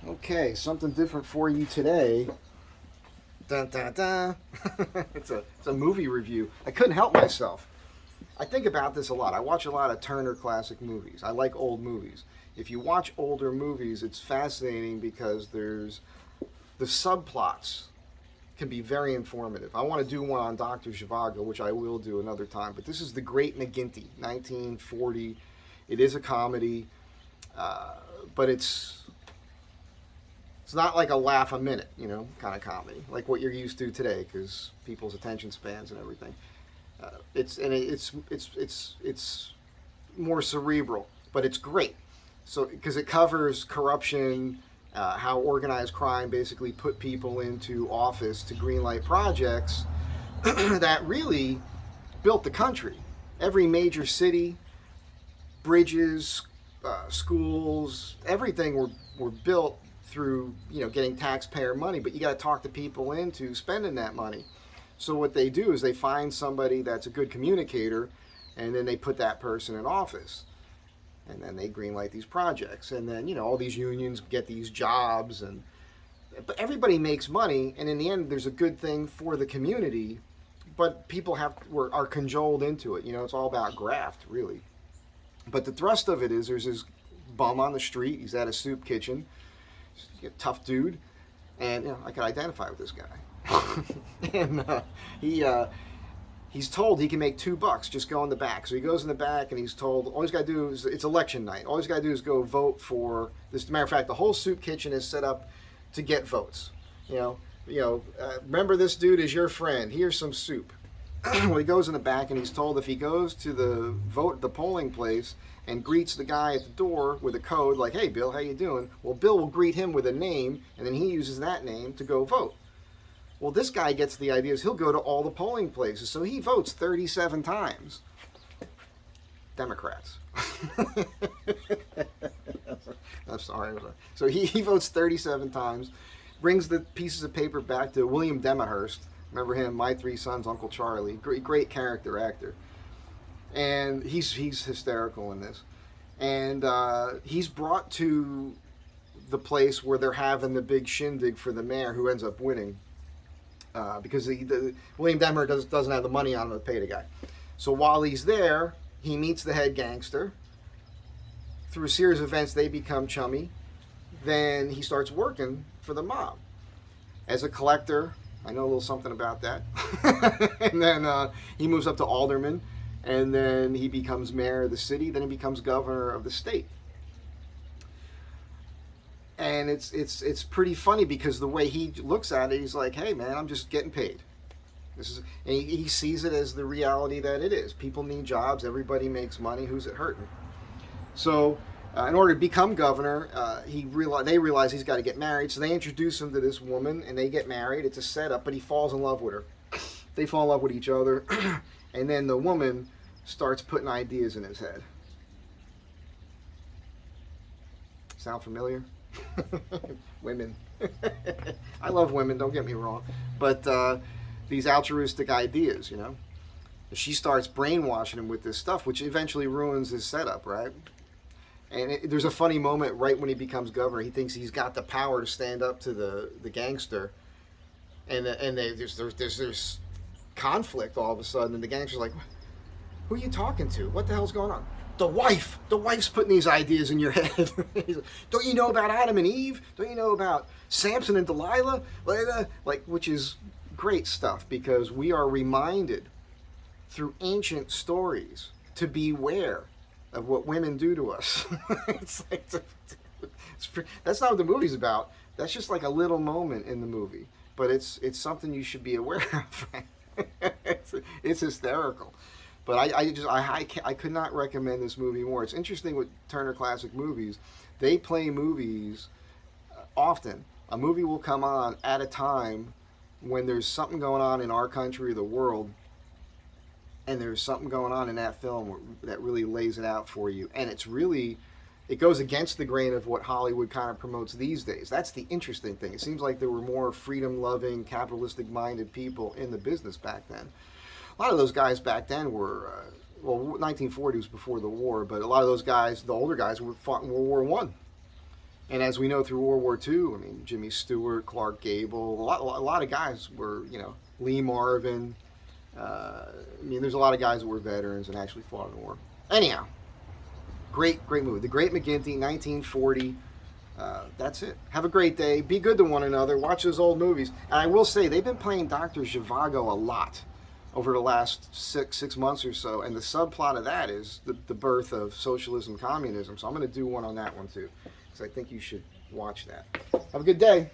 Okay, something different for you today. Dun, dun, dun. It's a movie review. I couldn't help myself. I think about this a lot. I watch a lot of Turner Classic Movies. I like old movies. If you watch older movies, it's fascinating because there's the subplots can be very informative. I want to do one on Dr. Zhivago, which I will do another time. But this is The Great McGinty, 1940. It is a comedy, but it's not like a laugh a minute, kind of comedy, like what you're used to today, because people's attention spans and everything. It's more cerebral, but it's great. So because it covers corruption, how organized crime basically put people into office to greenlight projects that really built the country. Every major city, bridges, schools, everything were built through getting taxpayer money, but you got to talk the people into spending that money. So what they do is they find somebody that's a good communicator, and then they put that person in office, and then they greenlight these projects, and then all these unions get these jobs, but everybody makes money, and in the end there's a good thing for the community, but people are cajoled into it. It's all about graft, really. But the thrust of it is there's this bum on the street. He's at a soup kitchen. He's a tough dude, and I can identify with this guy. And he's told he can make $2. Just go in the back. So he goes in the back, and he's told all he's got to do is, it's election night. All he's got to do is go vote for this. As a matter of fact, the whole soup kitchen is set up to get votes. Remember, this dude is your friend. Here's some soup. Well, he goes in the back, and he's told if he goes to the polling place and greets the guy at the door with a code like, "Hey, Bill, how you doing?" Well, Bill will greet him with a name, and then he uses that name to go vote. Well, this guy gets the idea is he'll go to all the polling places, so he votes 37 times. Democrats. I'm sorry. So he votes 37 times, brings the pieces of paper back to William Demahurst. Remember him, My Three Sons, Uncle Charlie. Great character actor. And he's hysterical in this. And he's brought to the place where they're having the big shindig for the mayor, who ends up winning. Because William Demahurst doesn't have the money on him to pay the guy. So while he's there, he meets the head gangster. Through a series of events, they become chummy. Then he starts working for the mob as a collector. I know a little something about that. And then he moves up to alderman, and then he becomes mayor of the city. Then he becomes governor of the state. And it's pretty funny because the way he looks at it, he's like, "Hey, man, I'm just getting paid." And he sees it as the reality that it is. People need jobs. Everybody makes money. Who's it hurting? So, in order to become governor, they realize he's got to get married. So they introduce him to this woman, and they get married. It's a setup, but he falls in love with her. They fall in love with each other, and then the woman starts putting ideas in his head. Sound familiar? Women. I love women, don't get me wrong. But these altruistic ideas, She starts brainwashing him with this stuff, which eventually ruins his setup, right? And there's a funny moment right when he becomes governor. He thinks he's got the power to stand up to the gangster, and there's conflict all of a sudden, and the gangster's like, "Who are you talking to? What the hell's going on?" The wife's putting these ideas in your head. Don't you know about Adam and Eve? Don't you know about Samson and Delilah? Which is great stuff, because we are reminded through ancient stories to beware of what women do to us. That's not what the movie's about. That's just like a little moment in the movie, but it's something you should be aware of. It's hysterical. But I could not recommend this movie more. It's interesting with Turner Classic Movies. They play movies often. A movie will come on at a time when there's something going on in our country or the world, and there's something going on in that film that really lays it out for you. And it goes against the grain of what Hollywood kind of promotes these days. That's the interesting thing. It seems like there were more freedom-loving, capitalistic-minded people in the business back then. A lot of those guys back then were, 1940 was before the war, but a lot of those guys, the older guys, were fought in World War I. And as we know through World War II, I mean, Jimmy Stewart, Clark Gable, a lot of guys were, Lee Marvin. I mean, there's a lot of guys that were veterans and actually fought in the war. Anyhow, great movie. The Great McGinty, 1940. That's it. Have a great day. Be good to one another. Watch those old movies. And I will say, they've been playing Dr. Zhivago a lot over the last six months or so. And the subplot of that is the birth of socialism, communism. So I'm going to do one on that one too, because I think you should watch that. Have a good day.